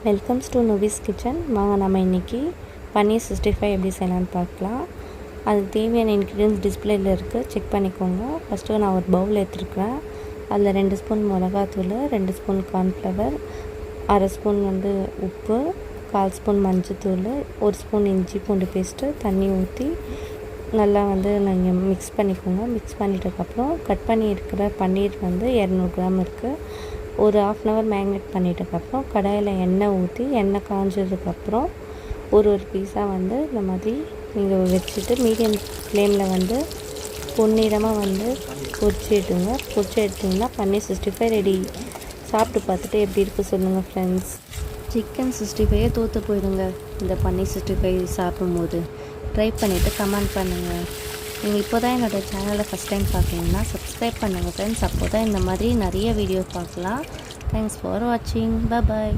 Welcomes to நுவிஸ் kitchen. வாங்க நம்ம இன்றைக்கி பன்னீர் 65 எப்படி செய்யலான்னு பார்க்கலாம். அதுக்கு தேவையான இன்க்ரீடியன்ஸ் டிஸ்பிளேயில் இருக்குது, செக் பண்ணிக்கோங்க. ஃபஸ்ட்டு நான் ஒரு பவுல் எடுத்துருக்கிறேன். அதில் 2 ஸ்பூன் மிளகாத்தூள், 2 ஸ்பூன் கார்ன்ஃப்ளவர், அரை ஸ்பூன் உப்பு, 1/4 ஸ்பூன் மஞ்சத்தூள், 1 ஸ்பூன் இஞ்சி பூண்டு பேஸ்ட்டு, தண்ணி ஊற்றி நல்லா நீங்கள் மிக்ஸ் பண்ணிக்கோங்க. மிக்ஸ் பண்ணிட்டதுக்கப்புறம் கட் பண்ணி இருக்கிற பன்னீர் 200 கிராம் இருக்குது. ஒரு 1/2 அன் ஹவர் மேரினேட் பண்ணிட்டதுக்கப்புறம் கடாயில் எண்ணெய் ஊற்றி எண்ணெய் காஞ்சதுக்கப்புறம் ஒரு பீஸாக இந்த மாதிரி நீங்கள் வச்சுட்டு மீடியம் ஃப்ளேமில் பொன்னிறமாக பொரிச்சு எடுத்திங்கன்னா பன்னீர் 65 ரெடி. சாப்பிட்டு பார்த்துட்டு எப்படி இருக்குது சொல்லுங்கள் ஃப்ரெண்ட்ஸ். சிக்கன் 65 தோற்று போயிடுங்க இந்த பன்னீர் 65 சாப்பிடும்போது. ட்ரை பண்ணிவிட்டு கமெண்ட் பண்ணுங்கள். நீங்கள் இப்போ தான் என்னோடய சேனலை ஃபஸ்ட் டைம் பார்க்குறீங்கன்னா சப்ஸ்கிரைப் பண்ணுங்கள் ஃப்ரெண்ட்ஸ். அப்போ தான் இந்த மாதிரி நிறைய வீடியோ பார்க்கலாம். தேங்க்ஸ் ஃபார் வாட்சிங். பாய்.